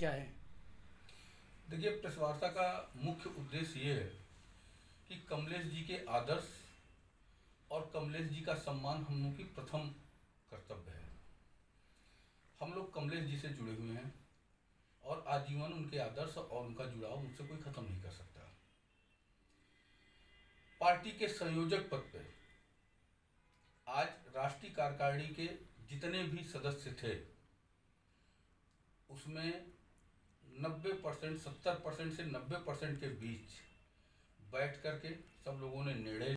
क्या है? देखिए, प्रेस वार्ता का मुख्य उद्देश्य ये है कि कमलेश जी के आदर्श और कमलेश जी का सम्मान हम लोगों की प्रथम कर्तव्य है। हम लोग कमलेश जी से जुड़े हुए हैं और आजीवन उनके आदर्श और उनका जुड़ाव मुझसे कोई खत्म नहीं कर सकता। पार्टी के संयोजक पद पे आज राष्ट्रीय कार्यकारिणी के जितने भी सदस्य थे उसमें 90%, 70% से 90% के बीच बैठ करके सब लोगों ने निर्णय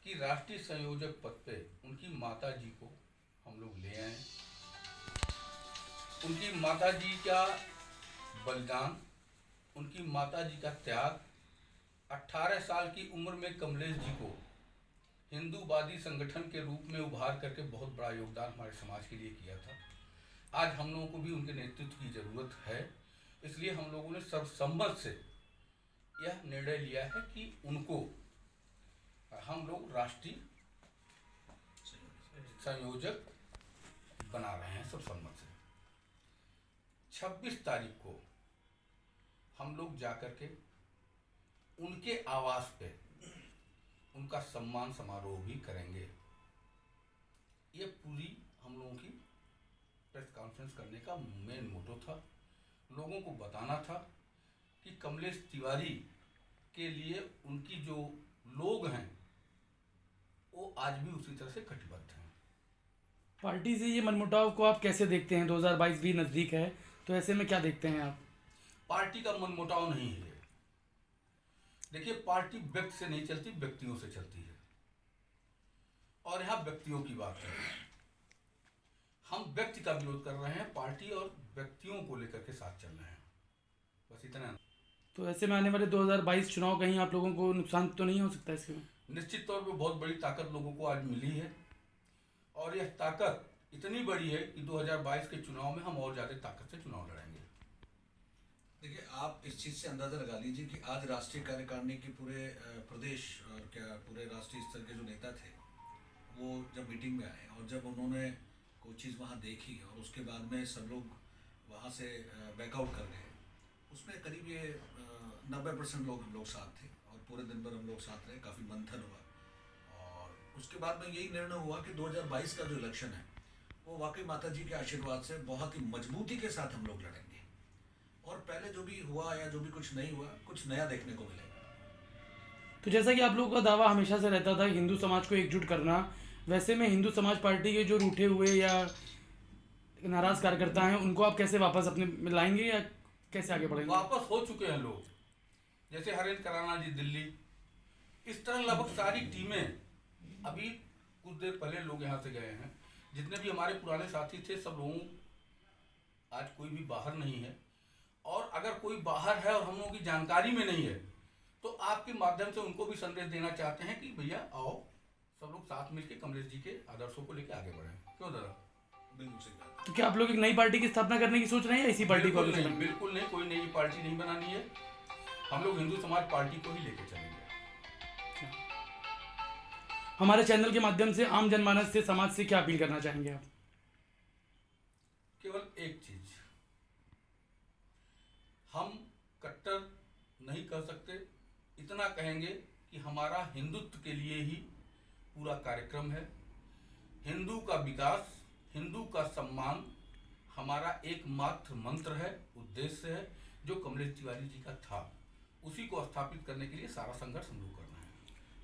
कि राष्ट्रीय संयोजक पद पे उनकी माता जी को हम लोग ले आए। उनकी माता जी का बलिदान, उनकी माता जी का त्याग 18 साल की उम्र में कमलेश जी को हिंदूवादी संगठन के रूप में उभार करके बहुत बड़ा योगदान हमारे समाज के लिए किया था। आज हम लोगों को भी उनके नेतृत्व की ज़रूरत है, इसलिए हम लोगों ने सर्वसम्मत से यह निर्णय लिया है कि उनको हम लोग राष्ट्रीय संयोजक बना रहे हैं सर्वसम्मत से। 26 तारीख को हम लोग जाकर के उनके आवास पे उनका सम्मान समारोह भी करेंगे। ये पूरी हम लोगों की प्रेस कॉन्फ्रेंस करने का मेन मोटो था, लोगों को बताना था कि कमलेश तिवारी के लिए उनकी जो लोग हैं वो आज भी उसी तरह से कटिबद्ध हैं। पार्टी से ये मनमुटाव को आप कैसे देखते हैं? 2022 भी नज़दीक है, तो ऐसे में क्या देखते हैं आप? पार्टी का मनमुटाव नहीं है। देखिए, पार्टी व्यक्ति से नहीं चलती, व्यक्तियों से चलती है और यहाँ व्यक्तियों की बात है। हम व्यक्ति का विरोध कर रहे हैं, पार्टी और व्यक्तियों को लेकर के साथ चल रहे हैं, बस इतना। तो ऐसे में आने वाले 2022 चुनाव कहीं आप लोगों को नुकसान तो नहीं हो सकता इसमें? निश्चित तौर पे बहुत बड़ी ताकत लोगों को आज मिली है और यह ताकत इतनी बड़ी है कि 2022 के चुनाव में हम और ज़्यादा ताकत से चुनाव लड़ेंगे। देखिए, आप इस चीज़ से अंदाज़ा लगा लीजिए कि आज राष्ट्रीय कार्यकारिणी के पूरे प्रदेश और क्या पूरे राष्ट्रीय स्तर के जो नेता थे वो जब मीटिंग में आए और जब उन्होंने कोई चीज़ वहाँ देखी और उसके बाद में सब लोग वहाँ से बैकआउट कर गए, उसमें करीब ये 90% लोग हम लोग साथ थे और पूरे दिन भर हम लोग साथ रहे, काफ़ी मंथन हुआ और उसके बाद में यही निर्णय हुआ कि 2022 का जो इलेक्शन है वो वाकई माता जी के आशीर्वाद से बहुत ही मजबूती के साथ हम लोग लड़ेंगे और पहले जो भी हुआ या जो भी कुछ नहीं हुआ, कुछ नया देखने को मिलेगा। तो जैसा कि आप लोगों का दावा हमेशा से रहता था हिंदू समाज को एकजुट करना, वैसे में हिंदू समाज पार्टी के जो रूठे हुए या नाराज कार्यकर्ता हैं उनको आप कैसे वापस अपने में लाएंगे या कैसे आगे बढ़ेंगे? वापस हो चुके हैं लोग, जैसे हरेंद्र कराना जी दिल्ली, इस तरह लगभग सारी टीमें अभी कुछ देर पहले लोग यहाँ से गए हैं। जितने भी हमारे पुराने साथी थे सब लोगों, आज कोई भी बाहर नहीं है और अगर कोई बाहर है और हम लोगों की जानकारी में नहीं है तो आपके माध्यम से उनको भी संदेश देना चाहते हैं कि भैया आओ सब लोग साथ मिलकर कमलेश जी के आदर्शों को लेकर आगे बढ़ें। क्यों दादा? बिल्कुल सही बात। तो क्या आप लोग एक नई पार्टी की स्थापना करने की सोच रहे हैं या इसी पार्टी को? बिल्कुल नहीं, कोई नई पार्टी नहीं बनानी है। हम लोग हिंदू समाज पार्टी को ही लेके चलेंगे। हमारे चैनल के माध्यम से आम जनमानस से, समाज से क्या अपील करना चाहेंगे आप? केवल एक चीज, हम कट्टर नहीं कह सकते, इतना कहेंगे कि हमारा हिंदुत्व के लिए ही पूरा कार्यक्रम है। हिंदू का विकास, हिंदू का सम्मान हमारा एकमात्र मंत्र है, उद्देश्य है, जो कमलेश तिवारी जी का था। उसी को स्थापित करने के लिए सारा संघर्ष हम लोग करना है।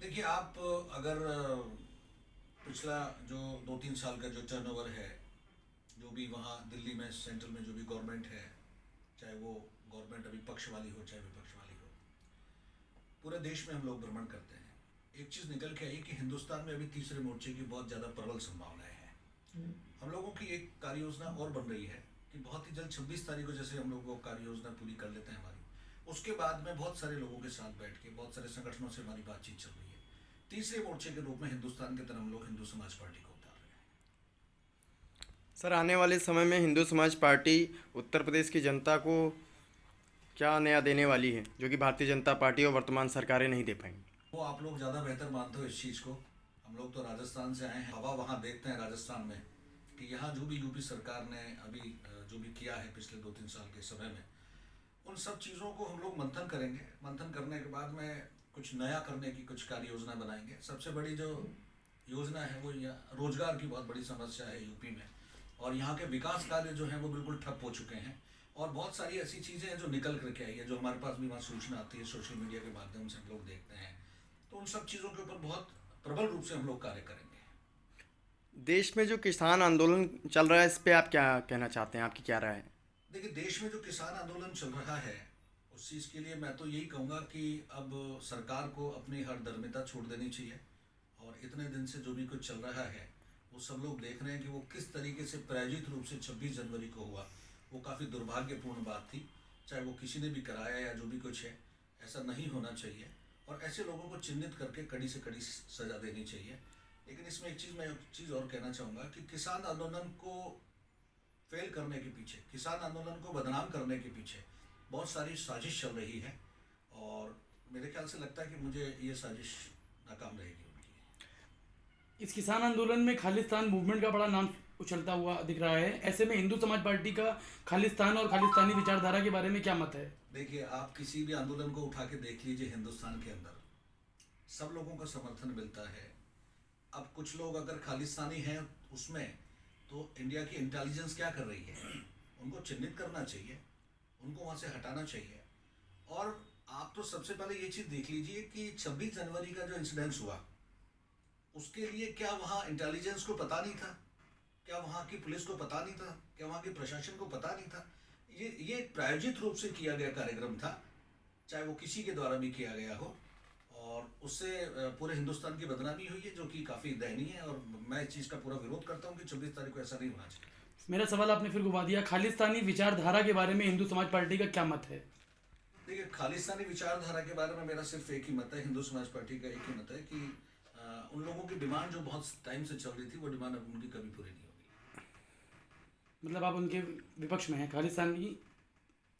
देखिए, आप अगर पिछला जो 2-3 साल का जो टर्नओवर है, जो भी वहाँ दिल्ली में सेंट्रल में जो भी गवर्नमेंट है, चाहे वो गवर्नमेंट अभी पक्ष वाली हो चाहे विपक्ष वाली हो, पूरे देश में हम लोग भ्रमण करते हैं। एक चीज़ निकल के आई कि हिंदुस्तान में अभी तीसरे मोर्चे की बहुत ज़्यादा प्रबल संभावनाएं हैं। हम लोगों की एक कार्य योजना और बन रही है कि बहुत ही जल्द 26 तारीख को जैसे हम लोग वो कार्य योजना पूरी कर लेते हैं हमारी, उसके बाद में बहुत सारे लोगों के साथ बैठ के बहुत सारे संगठनों से हमारी बातचीत चल रही है। तीसरे मोर्चे के रूप में हिंदुस्तान के तरफ हम लोग हिंदू समाज पार्टी को उतार रहे हैं। सर, आने वाले समय में हिंदू समाज पार्टी उत्तर प्रदेश की जनता को क्या नया देने वाली है जो कि भारतीय जनता पार्टी और वर्तमान सरकारें नहीं दे पाएंगी? वो आप लोग ज़्यादा बेहतर मानते हो इस चीज़ को। हम लोग तो राजस्थान से आए हैं, हवा वहाँ देखते हैं राजस्थान में कि यहाँ जो भी यूपी सरकार ने अभी जो भी किया है पिछले 2-3 साल के समय में, उन सब चीज़ों को हम लोग मंथन करेंगे। मंथन करने के बाद में कुछ नया करने की कुछ कार्य योजना बनाएंगे। सबसे बड़ी जो योजना है वो रोजगार की बहुत बड़ी समस्या है यूपी में, और यहाँ के विकास कार्य जो हैं वो बिल्कुल ठप हो चुके हैं। और बहुत सारी ऐसी चीज़ें हैं जो निकल करके आई है, जो हमारे पास भी वहाँ सूचना आती है, सोशल मीडिया के माध्यम से हम लोग देखते हैं। तो उन सब चीज़ों के ऊपर बहुत प्रबल रूप से हम लोग कार्य करेंगे। देश में जो किसान आंदोलन चल रहा है, इस पे आप क्या कहना चाहते हैं, आपकी क्या राय है? देखिए, देश में जो किसान आंदोलन चल रहा है उस चीज़ के लिए मैं तो यही कहूँगा कि अब सरकार को अपनी हर धर्मिता छोड़ देनी चाहिए। और इतने दिन से जो भी कुछ चल रहा है वो सब लोग देख रहे हैं कि वो किस तरीके से प्रायोजित रूप से 26 जनवरी को हुआ, वो काफ़ी दुर्भाग्यपूर्ण बात थी। चाहे वो किसी ने भी कराया या जो भी कुछ है, ऐसा नहीं होना चाहिए। और ऐसे लोगों को चिन्हित करके कड़ी से कड़ी सज़ा देनी चाहिए। लेकिन इसमें एक चीज़ और कहना चाहूँगा कि किसान आंदोलन को फेल करने के पीछे, किसान आंदोलन को बदनाम करने के पीछे बहुत सारी साजिश चल रही है, और मेरे ख्याल से लगता है कि मुझे ये साजिश नाकाम रहेगी उनकी। इस किसान आंदोलन में खालिस्तान मूवमेंट का बड़ा नाम उछलता हुआ दिख रहा है। ऐसे में हिंदू समाज पार्टी का खालिस्तान और खालिस्तानी विचारधारा के बारे में क्या मत है? देखिए, आप किसी भी आंदोलन को उठा के देख लीजिए, हिंदुस्तान के अंदर सब लोगों का समर्थन मिलता है। अब कुछ लोग अगर खालिस्तानी हैं उसमें, तो इंडिया की इंटेलिजेंस क्या कर रही है? उनको चिन्हित करना चाहिए, उनको वहाँ से हटाना चाहिए। और आप तो सबसे पहले ये चीज़ देख लीजिए कि 26 जनवरी का जो इंसिडेंस हुआ, उसके लिए क्या वहाँ इंटेलिजेंस को पता नहीं था? क्या वहाँ की पुलिस को पता नहीं था? क्या वहाँ के प्रशासन को पता नहीं था? ये प्रायोजित रूप से किया गया कार्यक्रम था, चाहे वो किसी के द्वारा भी किया गया हो, और उससे पूरे हिंदुस्तान की बदनामी हुई है, जो कि काफ़ी दयनीय है। और मैं इस चीज़ का पूरा विरोध करता हूँ कि 26 तारीख को ऐसा नहीं होना चाहिए। मेरा सवाल आपने फिर घुमा दिया। खालिस्तानी विचारधारा के बारे में हिंदू समाज पार्टी का क्या मत है? देखिए, खालिस्तानी विचारधारा के बारे में मेरा सिर्फ एक ही मत है, हिंदू समाज पार्टी का एक ही मत है कि उन लोगों की डिमांड जो बहुत टाइम से चल रही थी, वो डिमांड अब उनकी कभी पूरी नहीं होगी। मतलब आप उनके विपक्ष में हैं? खालिस्तानी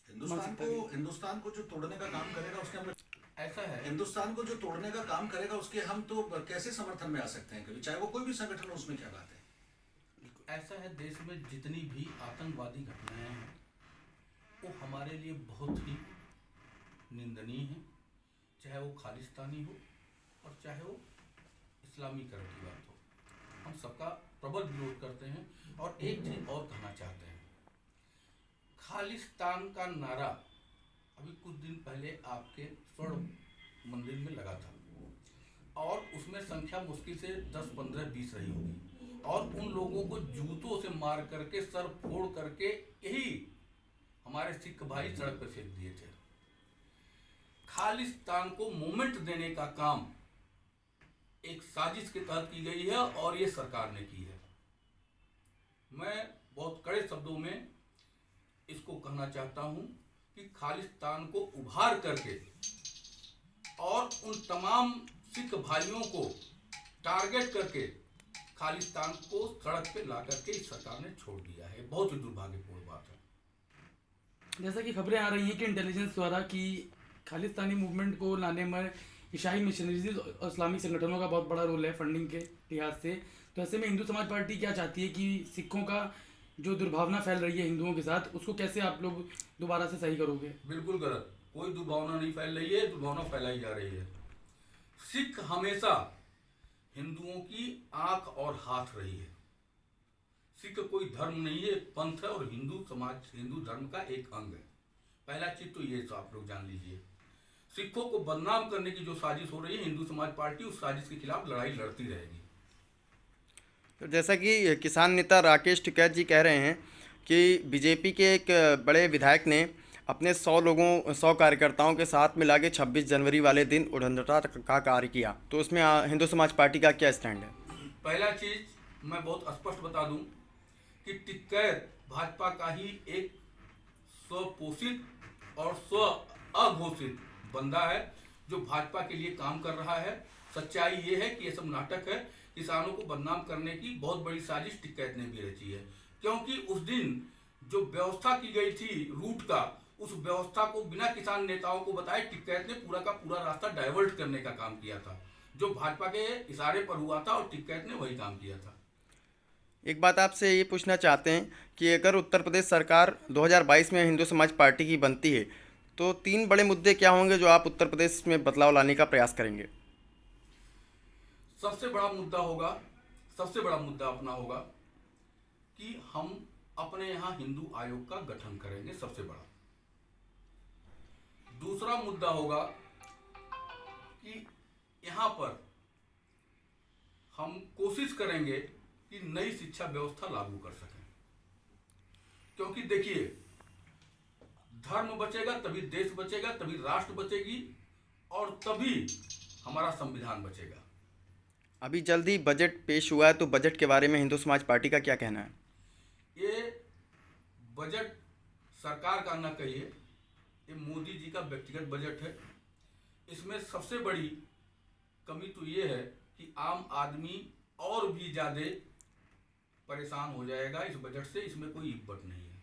हिंदुस्तान को जो तोड़ने का काम करेगा उसके हम ऐसा है, हिंदुस्तान को जो तोड़ने का काम करेगा उसके हम तो कैसे समर्थन में आ सकते हैं कभी, चाहे वो कोई भी संगठन हो, उसमें क्या बात है? ऐसा है, देश में जितनी भी आतंकवादी घटनाएं हैं वो हमारे लिए बहुत ही निंदनीय हैं, चाहे वो खालिस्तानी हो और चाहे वो इस्लामीकरण की बात हो। हम सबका प्रबल विरोध करते हैं। और एक चीज़ और कहना चाहते हैं, खालिस्तान का नारा अभी कुछ दिन पहले आपके स्वर्ण मंदिर में लगा था, और उसमें संख्या मुश्किल से 10, 15, 20 रही होगी, और उन लोगों को जूतों से मार करके, सर फोड़ करके यही हमारे सिख भाई सड़क पर फेंक दिए थे। खालिस्तान को मोमेंट देने का काम एक साजिश के तहत की गई है, और ये सरकार ने की है। मैं बहुत कड़े शब्दों में इसको कहना चाहता हूं कि खालिस्तान को उभार करके और उन तमाम सिख भाइयों को टारगेट करके खालिस्तान को सड़क पे ला करके इस सरकार ने छोड़ दिया है। बहुत ही दुर्भाग्यपूर्ण बात है। जैसा कि खबरें आ रही हैं कि इंटेलिजेंस द्वारा कि खालिस्तानी मूवमेंट को लाने में ईसाई मिशनरीज और इस्लामिक संगठनों का बहुत बड़ा रोल है फंडिंग के लिहाज से। तो ऐसे में हिंदू समाज पार्टी क्या चाहती है कि सिखों का जो दुर्भावना फैल रही है हिंदुओं के साथ, उसको कैसे आप लोग दोबारा से सही करोगे? बिल्कुल गलत, कोई दुर्भावना नहीं फैल रही है, दुर्भावना फैलाई जा रही है। सिख हमेशा हिंदुओं की आंख और हाथ रही है। सिख कोई धर्म नहीं है, एक पंथ है, और हिंदू समाज हिंदू धर्म का एक अंग है। पहला चीज तो ये आप लोग जान लीजिए। सिखों को बदनाम करने की जो साजिश हो रही है, हिंदू समाज पार्टी उस साजिश के खिलाफ लड़ाई लड़ती रहेगी। तो जैसा कि किसान नेता राकेश टिकैत जी कह रहे हैं कि बीजेपी के एक बड़े विधायक ने अपने 100 कार्यकर्ताओं के साथ मिला के 26 जनवरी वाले दिन उद्दंडता का कार्य किया, तो उसमें हिंदू समाज पार्टी का क्या स्टैंड है? पहला चीज मैं बहुत स्पष्ट बता दूं कि टिकैत भाजपा का ही एक स्वपोषित और स्व अघोषित बंदा है, जो भाजपा के लिए काम कर रहा है। सच्चाई ये है कि ये सब नाटक है। किसानों को बदनाम करने की बहुत बड़ी साजिश टिकैत ने भी रची है, क्योंकि उस दिन जो व्यवस्था की गई थी रूट का, उस व्यवस्था को बिना किसान नेताओं को बताए टिकैत ने पूरा का पूरा रास्ता डाइवर्ट करने का काम किया था, जो भाजपा के इशारे पर हुआ था, और टिकैत ने वही काम किया था। एक बात आपसे ये पूछना चाहते हैं कि अगर उत्तर प्रदेश सरकार 2022 में हिंदू समाज पार्टी की बनती है तो 3 बड़े मुद्दे क्या होंगे जो आप उत्तर प्रदेश में बदलाव लाने का प्रयास करेंगे? सबसे बड़ा मुद्दा अपना होगा कि हम अपने यहाँ हिंदू आयोग का गठन करेंगे, सबसे बड़ा। दूसरा मुद्दा होगा कि यहाँ पर हम कोशिश करेंगे कि नई शिक्षा व्यवस्था लागू कर सकें, क्योंकि देखिए, धर्म बचेगा तभी देश बचेगा, तभी राष्ट्र बचेगी और तभी हमारा संविधान बचेगा। अभी जल्दी बजट पेश हुआ है, तो बजट के बारे में हिंदू समाज पार्टी का क्या कहना है? ये बजट सरकार का न कहिए, ये मोदी जी का व्यक्तिगत बजट है। इसमें सबसे बड़ी कमी तो ये है कि आम आदमी और भी ज़्यादा परेशान हो जाएगा इस बजट से। इसमें कोई इब्बत नहीं है।